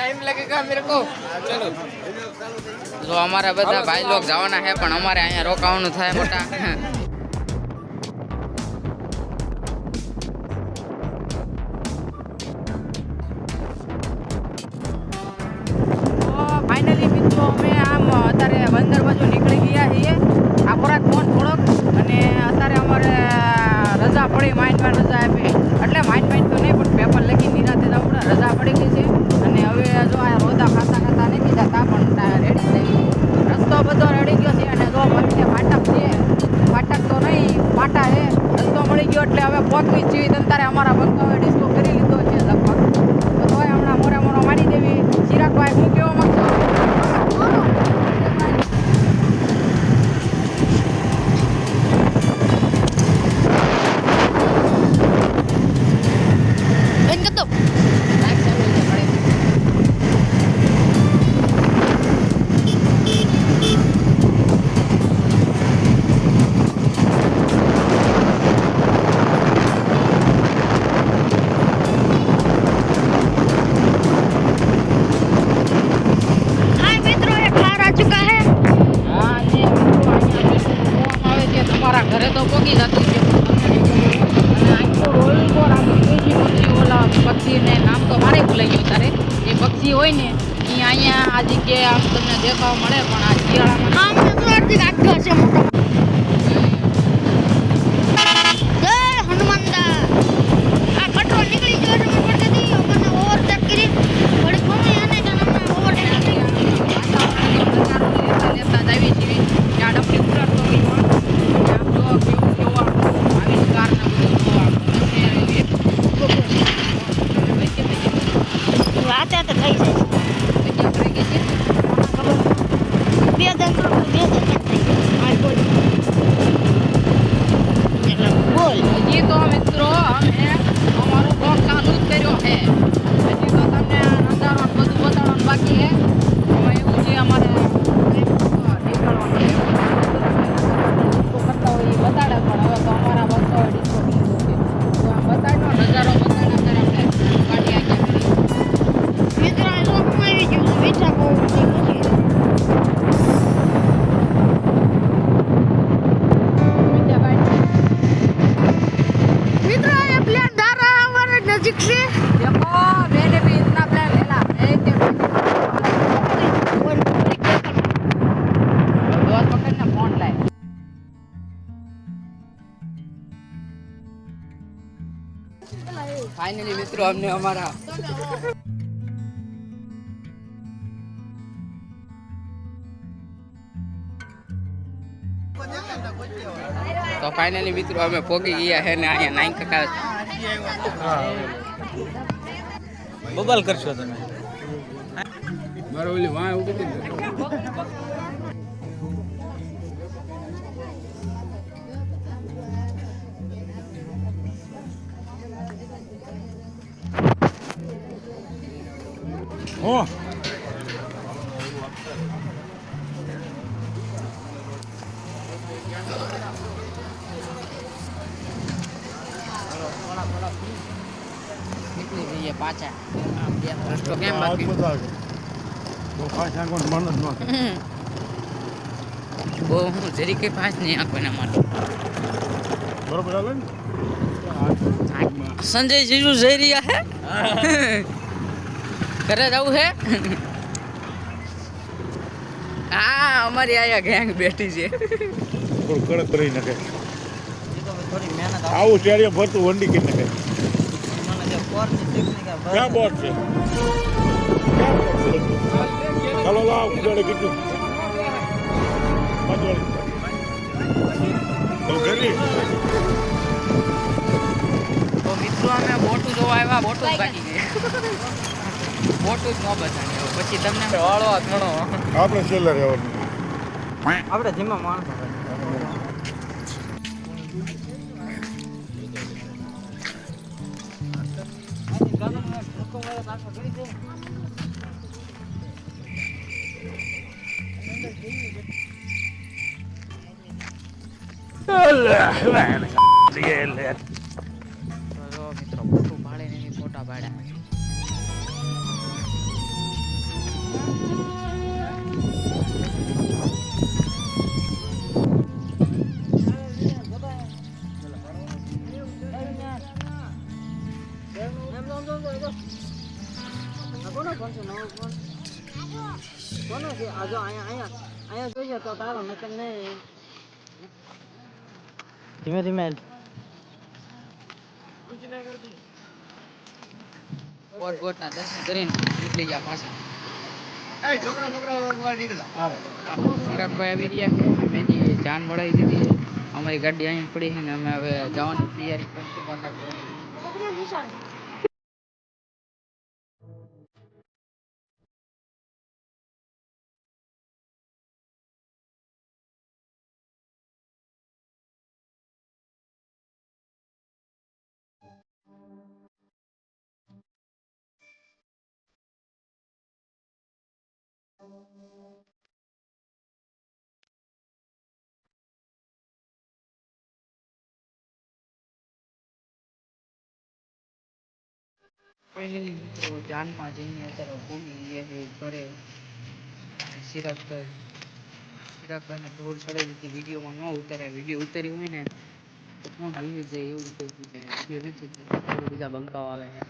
Time लगेगा मेरे को चलो जो हमारा બધા ભાઈ લોગ જવાના છે પણ અમારે અહીંયા રોકાવાનું થાય મોટા ફાઇનલી મિત્રો અમે આમ અત્યારે બંદર બાજુ નીકળી ગયા છીએ આખોરાક ફોન થોડોક અને અત્યારે અમારે રજા પડી માઇન્ડ રજા આપી એટલે માઇન્ડ તો નહીં પણ પેપર લખી નિરાતે આપણે રજા પડી ગઈ છે અને હવે જો આ રોદા ખાતા નથી જતા પણ રેડી થઈ રસ્તો બધો રેડી ગયો છે અને જો મને ફાટક છે ફાટક તો નહીં પાટા છે રસ્તો મળી ગયો એટલે હવે પહોંચવી જ જોઈએ અત્યારે અમારા બંકાઓએ ડિસ્કો કરી લીધો છે લગભગ તો તોય હમણાં મોરે મારી દેવી ચિરાગભાઈ હું કેવો માંગતો ઘરે તો પોગી જતું છે ઓલા પક્ષીને નામ તો મારે ભૂલાઈ ગયું તારે એ પક્ષી હોય ને એ અહીંયા આ જગ્યાએ આમ તમને દેખાવા મળે પણ આ શિયાળામાં फाइनली मित्रों हमने हमारा तो फाइनली मित्रों हमें पोगी गया है ने आया नाइन का बबल करशो તમે મારો ઓલી વાય ઉભી હતી ઓ નીકળી જઈએ પાછા રસ્તો કેમ બાકી બહુ પાછા કોણ મન જ ન બહુ હું જરી કે પાસ નહીં આંખોના માટે બરોબર હાલે ને સંજય જીજુ જઈ રહ્યા હે ઘરે જવું હે હા અમારી આયા ગેંગ બેઠી છે થોડું કડક કરી નાખે આવું ચારિયા ભરતું વંડી કરી નાખે ક્યાં બોટ છે ચાલો લાવ ઉજાડે કીધું તો મિત્રો અમે બોટું જોવા આવ્યા બોટું જ બાકી ગઈ બોટું જ ન બતાવી પછી તમને વાળો ઘણો આપણે છેલ્લે રહેવાનું આપણે જીમમાં માણસો મિત્રો મોટું ભાડે ને મોટા ભાડા ફોન છે નવો ફોન કોનો છે આ જો અહીંયા જોઈએ તો તારો નકર નહીં ધીમે ધીમે કોટના દર્શન કરીને નીકળી ગયા પાછા. ચિરાગભાઈ આવી રહ્યા મેં જાન વળાવી દીધી છે. અમારી ગાડી અહીં પડી છે ને અમે હવે જવાની તૈયારી કરશું પાછા. ફાઇનલી મિત્રો જાનમાં જઈને અત્યારે ભૂમિ ગયા છે ઘરે. ચિરાગભાઈને દોર ચડાવી દીધી. વિડીયોમાં ન ઉતાર્યા. વિડીયો ઉતારી હોય ને તો ફોન આવી જાય એવું થઈ ગયું છે. વિડીયો નથી ઉતાર્યો. બીજા બંકાઓ આવે છે.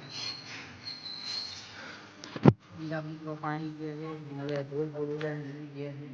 બીજા મિત્રો પાણી ગયા છે હવે ધોર ઉડાડીને ગયા છે.